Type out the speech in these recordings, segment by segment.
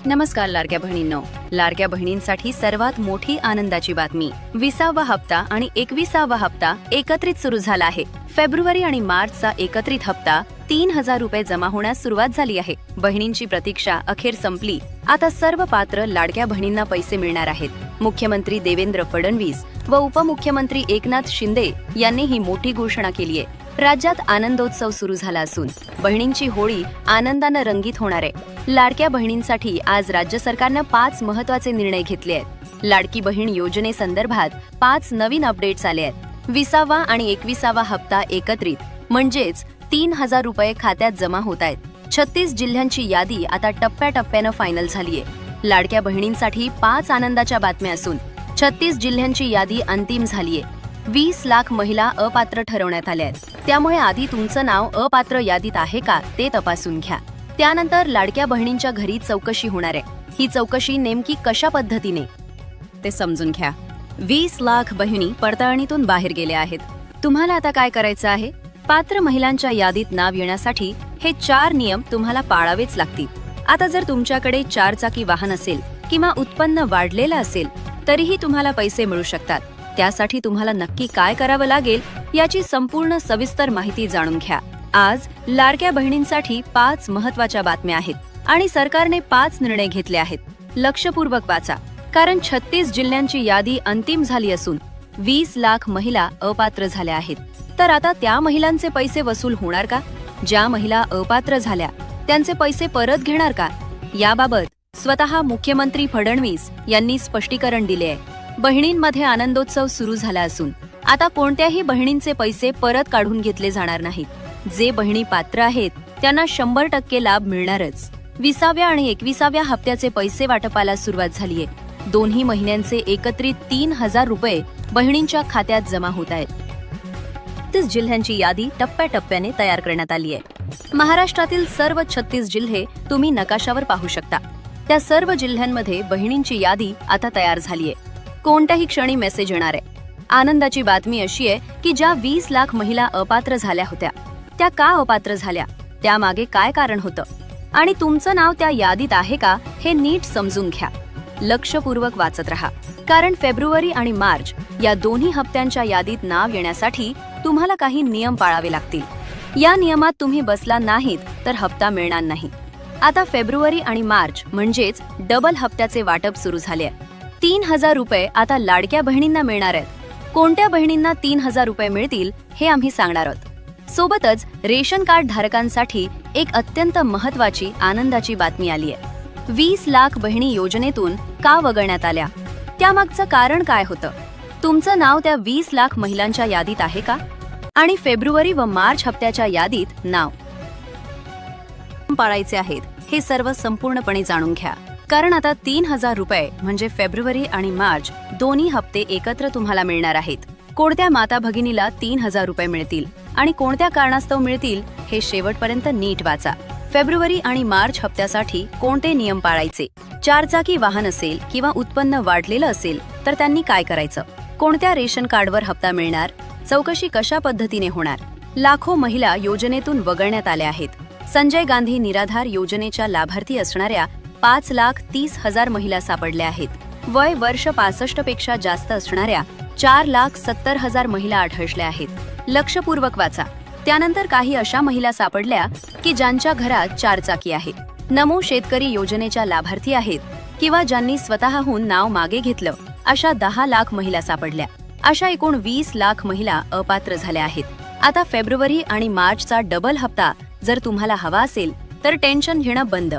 नमस्कार लाडक्या बहिणींनो. लाडक्या बहिणींसाठी सर्वात मोठी आनंदाची बातमी. 20वा हप्ता आणि 21वा हप्ता एकत्रित सुरू झाला आहे. फेब्रुवारी आणि मार्चचा एकत्रित हप्ता 3000 रुपये जमा होण्यास सुरुवात झाली आहे. बहिणींची प्रतीक्षा अखेर संपली. आता सर्व पात्र लाडक्या बहिणींना पैसे मिळणार आहेत. मुख्यमंत्री देवेंद्र फडणवीस व उपमुख्यमंत्री एकनाथ शिंदे यांनी ही मोठी घोषणा केली आहे. राज्यात आनंदोत्सव सुरू झाला असून बहिणींची होळी आनंदानं रंगीत होणार आहे. लाडक्या बहिणींसाठी आज राज्य सरकारनं 5 महत्त्वाचे निर्णय घेतले आहेत. लाडकी बहीण योजनेसंदर्भात 5 नवीन अपडेट्स आले आहेत. 20वा आणि 21वा हप्ता एकत्रित म्हणजेच 3000 रुपये खात्यात जमा होत आहेत. 36 जिल्ह्यांची यादी आता टप्प्याटप्प्यानं फायनल झालीय. लाडक्या बहिणींसाठी 5 आनंदाच्या बातम्या असून 36 जिल्ह्यांची यादी अंतिम झालीय. 20 लाख महिला अपात्र ठरवण्यात आल्या आहेत. त्यामुळे आधी तुमचं नाव अपात्र यादीत आहे का ते तपासून घ्या. त्यानंतर लाडक्या बहिणींच्या घरी चौकशी होणार आहे. ही चौकशी नेमकी कशा पद्धतीने ते समजून घ्या. 20 लाख बहिणी पडताळणीतून बाहेर गेल्या आहेत. तुम्हाला आता काय करायचं आहे? पात्र महिलांच्या यादीत नाव येण्यासाठी हे 4 नियम तुम्हाला पाळावेच लागतील. आता जर तुमच्याकडे 4 चाकी वाहन असेल किंवा उत्पन्न वाढलेलं असेल तरीही तुम्हाला पैसे मिळू शकतात. त्यासाठी तुम्हाला नक्की काय करावं लागेल याची संपूर्ण सविस्तर माहिती जाणून घ्या. आज लाडक्या बहिणींसाठी 5 महत्त्वाच्या बातम्या आहेत आणि सरकारने 5 निर्णय घेतले आहेत. लक्षपूर्वक वाचा, कारण 36 जिल्ह्यांची यादी अंतिम झाली असून 20 लाख महिला अपात्र झाल्या आहेत. तर आता त्या महिलांचे पैसे वसूल होणार का? ज्या महिला अपात्र झाल्या त्यांचे पैसे परत घेणार का? याबाबत स्वतः मुख्यमंत्री फडणवीस यांनी स्पष्टीकरण दिले आहे. बहिणींमध्ये आनंदोत्सव सुरू झाला असून आता कोणत्याही बहिणींचे पैसे परत काढून घेतले जाणार नाहीत. जे बहिणी पात्र आहेत त्यांना 100% लाभ मिळणारच. 20व्या आणि 21व्या हप्त्याचे पैसे वाटपाला सुरुवात झालीय. दोन्ही महिन्यांचे एकत्रित 3000 रुपये बहिणींच्या खात्यात जमा होत आहेत. 36 जिल्ह्यांची यादी टप्प्याटप्प्याने तयार करण्यात आली आहे. महाराष्ट्रातील सर्व 36 जिल्हे तुम्ही नकाशावर पाहू शकता. त्या सर्व जिल्ह्यांमध्ये बहिणींची यादी आता तयार झालीय. कोणत्याही क्षणी मेसेज येणार आहे. आनंदाची बातमी अशी आहे की ज्या 20 लाख महिला अपात्र झाल्या होत्या त्या का अपात्र झाल्या, त्यामागे काय कारण होतं आणि तुमचं नाव त्या यादीत आहे का हे नीट समजून घ्या. लक्षपूर्वक वाचत रहा, कारण फेब्रुवारी आणि मार्च या दोन्ही हप्त्यांच्या यादीत नाव येण्यासाठी तुम्हाला काही नियम पाळावे लागतील. या नियमात तुम्ही बसला नाहीत तर हप्ता मिळणार नाही. आता फेब्रुवारी आणि मार्च म्हणजेच डबल हप्त्याचे वाटप सुरू झाले आहे. 3000 रुपये आता लाडक्या बहिणींना मिळणार आहेत. कोणत्या बहिणींना 3000 रुपये मिळतील हे आम्ही सांगणार आहोत. सोबतच रेशन कार्ड धारकांसाठी एक अत्यंत महत्त्वाची आनंदाची बातमी आली आहे. 20 लाख बहिणी योजनेतून का वगळण्यात आल्या, त्यामागचं कारण काय होतं? तुमचं नाव त्या 20 लाख महिलांच्या यादीत आहे का? आणि फेब्रुवारी व मार्च हप्त्याच्या यादीत नाव पाळायचे आहेत हे सर्व संपूर्णपणे जाणून घ्या. कारण आता 3000 रुपये म्हणजे फेब्रुवारी आणि मार्च दोन्ही हप्ते एकत्र तुम्हाला मिळणार आहेत. कोणत्या माता भगिनीला 3000 रुपये मिळतील आणि कोणत्या कारणास्तव मिळतील हे शेवटपर्यंत नीट वाचा. फेब्रुवारी आणि मार्च हप्त्यासाठी कोणते नियम पाळायचे? 4 चाकी वाहन असेल किंवा उत्पन्न वाढलेलं असेल तर त्यांनी काय करायचं? कोणत्या रेशन कार्डवर हप्ता मिळणार? चौकशी कशा पद्धतीने होणार? लाखो महिला योजनेतून वगळण्यात आल्या आहेत. संजय गांधी निराधार योजनेच्या लाभार्थी असणाऱ्या 5,30,000 महिला सापडल्या आहेत. वय वर्ष 65 पेक्षा जास्त असणाऱ्या 4,70,000 महिला आढळल्या आहेत. लक्षपूर्वक वाचा. त्यानंतर काही अशा महिला सापडल्या की ज्यांच्या घरात 4 चाकी आहे, नमो शेतकरी योजनेच्या लाभार्थी आहेत किंवा ज्यांनी स्वतःहून नाव मागे घेतलं, अशा 10 लाख महिला सापडल्या. अशा एकूण 20 लाख महिला अपात्र झाल्या आहेत. आता फेब्रुवारी आणि मार्चचा डबल हप्ता जर तुम्हाला हवा असेल तर टेन्शन घेणं बंद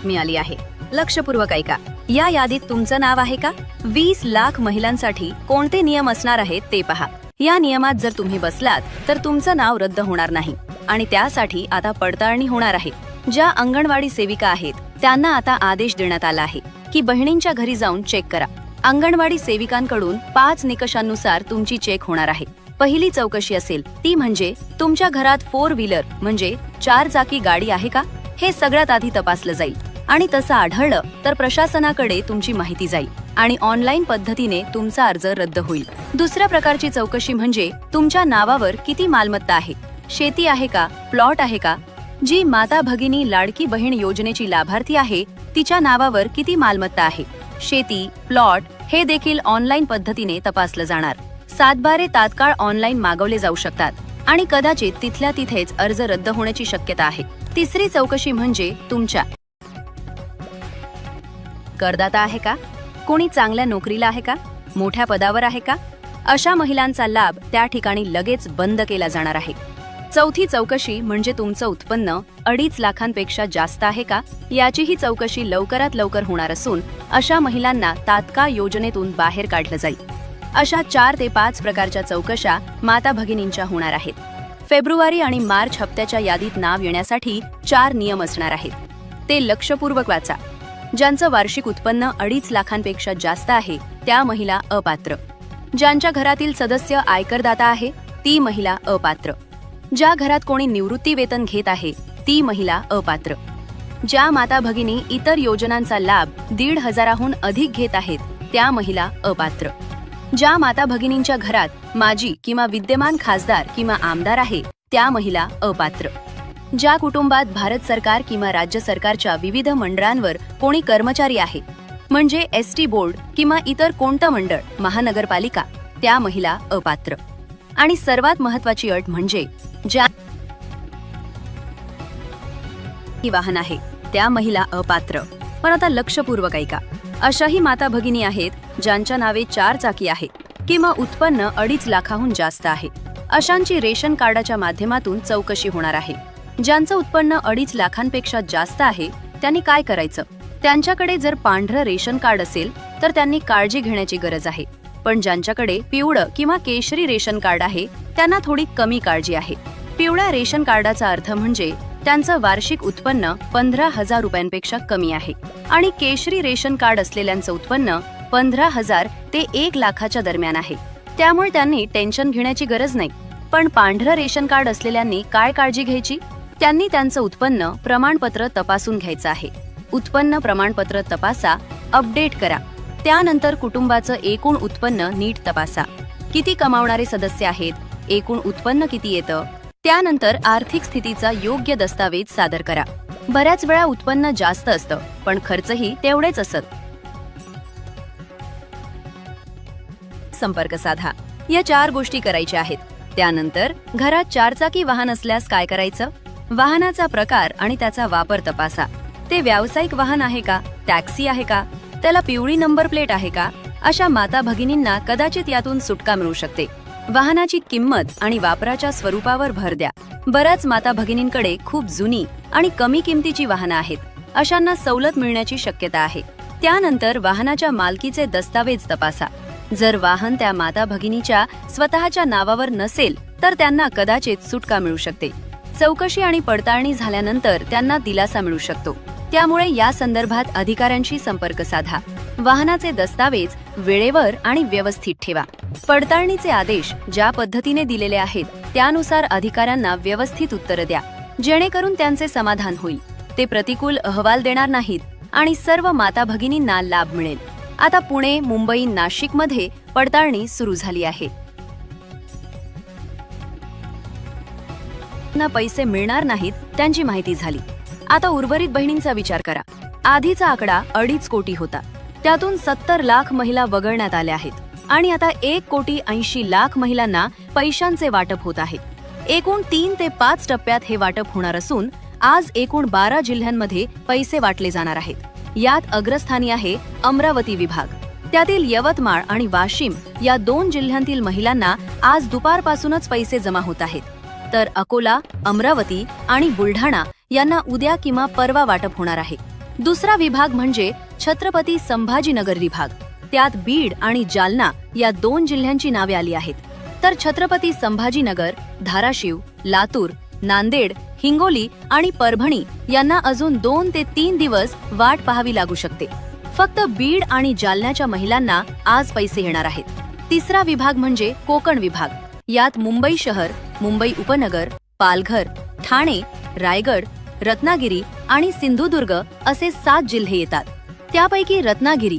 मिळाली आहे. लक्षपूर्वक ऐका. या यादीत तुमचं नाव आहे का? 20 लाख महिलांसाठी कोणते नियम असणार आहेत ते पहा. या नियमात जर तुम्ही बसलात तर तुमचं नाव रद्द होणार नाही आणि त्यासाठी आता पडताळणी होणार आहे. ज्या अंगणवाडी सेविका आहेत त्यांना आता आदेश देण्यात आला आहे की बहिणींच्या घरी जाऊन चेक करा. अंगणवाडी सेविकांकडून 5 निकषांनुसार तुमची चेक होणार आहे. पहिली चौकशी असेल ती म्हणजे तुमच्या घरात 4 व्हीलर म्हणजे 4 चाकी गाडी आहे का, हे सगळ्यात आधी तपासलं जाईल आणि तसं आढळलं तर प्रशासनाकडे तुमची माहिती जाईल आणि ऑनलाईन पद्धतीने तुमचा अर्ज रद्द होईल. दुसऱ्या प्रकारची चौकशी म्हणजे तुमच्या नावावर किती मालमत्ता आहे, शेती आहे का, प्लॉट आहे का, जी माता भगिनी लाडकी बहीण योजनेची लाभार्थी आहे तिच्या नावावर किती मालमत्ता आहे, शेती, प्लॉट हे देखील ऑनलाईन पद्धतीने तपासलं जाणार. 7/12 तात्काळ ऑनलाईन मागवले जाऊ शकतात आणि कदाचित तिथल्या तिथेच अर्ज रद्द होण्याची शक्यता आहे. तिसरी चौकशी म्हणजे तुमच्या करदाता आहे का, कोणी चांगल्या नोकरीला आहे का, मोठ्या पदावर आहे का, अशा महिलांचा लाभ त्या ठिकाणी लगेच बंद केला जाणार आहे. चौथी चौकशी म्हणजे तुमचं उत्पन्न 2.5 लाखांपेक्षा जास्त आहे का, याचीही चौकशी लवकरात लवकर होणार असून अशा महिलांना तात्काळ योजनेतून बाहेर काढलं जाईल. अशा 4 ते 5 प्रकारच्या चौकशा माता भगिनींच्या होणार आहेत. फेब्रुवारी आणि मार्च हप्त्याच्या यादीत नाव येण्यासाठी 4 नियम असणार आहेत. ते लक्षपूर्वक वाचा. ज्यांचं वार्षिक उत्पन्न 2.5 लाखांपेक्षा जास्त आहे त्या महिला अपात्र. ज्यांच्या घरातील सदस्य आयकरदाता आहे ती महिला अपात्र. ज्या घरात कोणी निवृत्ती वेतन घेत आहे ती महिला अपात्र. ज्या माता भगिनी इतर योजनांचा लाभ 1,500हून अधिक घेत आहेत त्या महिला अपात्र. ज्या माता भगिनींच्या घरात माजी किंवा विद्यमान खासदार किंवा आमदार आहे त्या महिला अपात्र. ज्या कुटुंबात भारत सरकार किंवा राज्य सरकारच्या विविध मंडळांवर कोणी कर्मचारी आहे म्हणजे एसटी बोर्ड किंवा इतर कोणतं मंडळ, महानगरपालिका, त्या महिला अपात्र. आणि सर्वात महत्त्वाची अट म्हणजे ज्या वाहन आहे त्या महिला अपात्र. पण आता लक्षपूर्वक ऐका. अशाही माता भगिनी आहेत ज्यांच्या नावे 4 चाकी आहे किंवा उत्पन्न 2.5 लाखाहून जास्त आहे. अशांची रेशन कार्डाच्या माध्यमातून चौकशी होणार आहे. ज्यांचं उत्पन्न 2.5 लाखांपेक्षा जास्त आहे त्यांनी काय करायचं? त्यांच्याकडे जर पांढरं रेशन कार्ड असेल तर त्यांनी काळजी घेण्याची गरज आहे. पण ज्यांच्याकडे पिवळं किंवा केशरी रेशन कार्ड आहे त्यांना थोडी कमी काळजी आहे. पिवळ्या रेशन कार्डाचा अर्थ म्हणजे त्यांचं वार्षिक उत्पन्न 15,000 रुपयांपेक्षा कमी आहे आणि केशरी रेशन कार्ड असलेल्यांचं उत्पन्न 15,000 ते 1 लाखाच्या दरम्यान आहे. त्यामुळे त्यांनी टेन्शन घेण्याची गरज नाही. पण पांढरं रेशन कार्ड असलेल्यांनी काय काळजी घ्यायची? त्यांनी त्यांचं उत्पन्न प्रमाणपत्र तपासून घ्यायचं आहे. उत्पन्न प्रमाणपत्र तपासा, अपडेट करा. त्यानंतर कुटुंबाचं एकूण उत्पन्न नीट तपासा. किती कमावणारे सदस्य आहेत, एकूण उत्पन्न किती येतं, त्यानंतर आर्थिक स्थितीचा योग्य दस्तावेज सादर करा. बऱ्याच वेळा उत्पन्न जास्त असतं पण खर्चही तेवढेच असत. संपर्क साधा. या 4 गोष्टी करायच्या आहेत. त्यानंतर घरात 4 चाकी वाहन असल्यास काय करायचं? वाहनाचा प्रकार आणि त्याचा वापर तपासा. ते व्यावसायिक वाहन आहे का, टॅक्सी आहे का, त्याला पिवळी नंबर प्लेट आहे का? अशा माता भगिनींना कदाचित यातून सुटका मिळू शकते. वाहनाची किंमत आणि वापराच्या स्वरूपावर भर द्या. बऱ्याच माता भगिनींकडे खूप जुनी आणि कमी किमतीची वाहनं आहेत. अशांना सवलत मिळण्याची शक्यता आहे. त्यानंतर वाहनाच्या मालकीचे दस्तावेज तपासा. जर वाहन त्या माता भगिनीच्या स्वतःच्या नावावर नसेल तर त्यांना कदाचित सुटका मिळू शकते. चौकशी आणि पडताळणी झाल्यानंतर त्यांना दिलासा मिळू शकतो. त्यामुळे या संदर्भात अधिकाऱ्यांशी संपर्क साधा. वाहनाचे दस्तावेज वेळेवर आणि व्यवस्थित ठेवा. पडताळणीचे आदेश ज्या पद्धतीने दिलेले आहेत त्यानुसार अधिकाऱ्यांना व्यवस्थित उत्तर द्या, जेणेकरून त्यांचे समाधान होईल. ते प्रतिकूल अहवाल देणार नाहीत आणि सर्व माता भगिनींना लाभ मिळेल. आता पुणे, मुंबई, नाशिकमध्ये पडताळणी सुरू झाली आहे. ना पैसे मिळणार नाहीत त्यांची माहिती झाली. आता उर्वरित बहिणींचा विचार करा. आधीचा आकडा 2.5 कोटी होता. त्यातून 70 लाख महिला वगळण्यात आल्या आहेत आणि आता 1,80,00,000 महिलांना पैशांचे वाटप होत आहे. एकूण 3 ते 5 टप्प्यात हे वाटप होणार असून आज एकूण 12 जिल्ह्यांमध्ये पैसे वाटले जाणार आहेत. यात अग्रस्थानी आहे अमरावती विभाग. त्यातील यवतमाळ आणि वाशिम या 2 जिल्ह्यांतील महिलांना आज दुपारपासूनच पैसे जमा होत आहेत. तर अकोला, अमरावती आणि बुलढाणा यांना उद्या किंवा परवा वाटप होणार आहे. दुसरा विभाग म्हणजे छत्रपती संभाजीनगर विभाग. त्यात बीड आणि जालना या 2 जिल्ह्यांची नावे आली आहेत. तर छत्रपती संभाजीनगर, धाराशिव, लातूर, नांदेड, हिंगोली आणि परभणी यांना अजून 2 ते 3 दिवस वाट पाहावी लागू शकते. फक्त बीड आणि जालन्याच्या महिलांना आज पैसे येणार आहेत. तिसरा विभाग म्हणजे कोकण विभाग. यात मुंबई शहर, मुंबई उपनगर, पालघर, ठाणे, रायगड, रत्नागिरी आणि सिंधुदुर्ग असे 7 जिल्हे येतात. त्यापैकी रत्नागिरी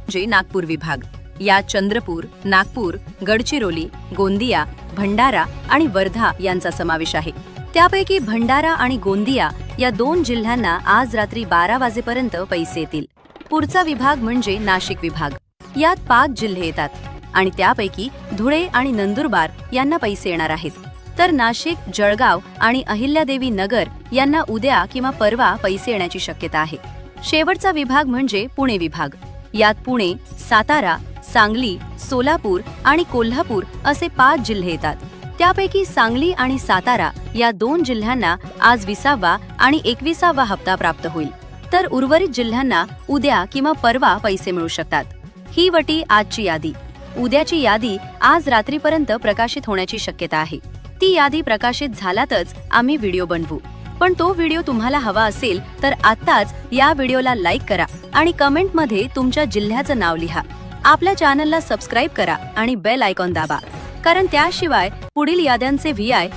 म्हणजे नागपूर विभाग, यात चंद्रपूर, नागपूर, गडचिरोली, गोंदिया, भंडारा आणि वर्धा यांचा समावेश आहे। त्यापैकी भंडारा आणि गोंदिया या 2 जिल्ह्यांना आज रात्री 12 वाजेपर्यंत पैसे येतील। पुढचा विभाग म्हणजे नाशिक विभाग। यात 5 जिल्हे येतात आणि त्यापैकी धुळे आणि नंदुरबार यांना पैसे येणार आहेत। तर नाशिक, जळगाव आणि अहिल्यादेवी नगर यांना उद्या किंवा परवा पैसे येण्याची शक्यता आहे। शेवटचा विभाग म्हणजे पुणे विभाग। यात पुणे, सातारा, सांगली, सोलापूर आणि कोल्हापूर असे 5 जिल्हे येतात। त्यापैकी सांगली आणि सातारा या 2 जिल्ह्यांना आज 20वा आणि 21वा हप्ता प्राप्त होईल, तर उर्वरित जिल्ह्यांना उद्या किंवा परवा पैसे मिळू शकतात। ही वटी आजची यादी। उद्याची यादी आज रात्रीपर्यंत प्रकाशित होण्याची शक्यता आहे। ती यादी प्रकाशित झाल्यातच आम्ही व्हिडिओ बनवू, पण तो व्हिडिओ तुम्हाला हवा असेल तर आत्ताच या व्हिडिओला लाईक करा आणि कमेंटमध्ये तुमच्या जिल्ह्याचं नाव लिहा। आपल्या चॅनलला सबस्क्राईब करा आणि बेल आयकॉन दाबा, कारण त्याशिवाय पुढील याद्यांचे VI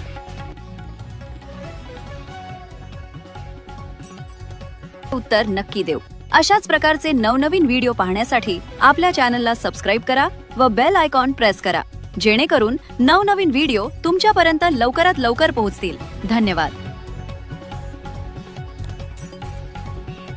उत्तर नक्की देऊ। अशाच प्रकारचे नवनवीन व्हिडिओ पाहण्यासाठी आपल्या चॅनलला सबस्क्राईब करा व बेल आयकॉन प्रेस करा, जेणेकरून नवनवीन व्हिडिओ तुमच्यापर्यंत लवकरात लवकर पोहोचतील। धन्यवाद।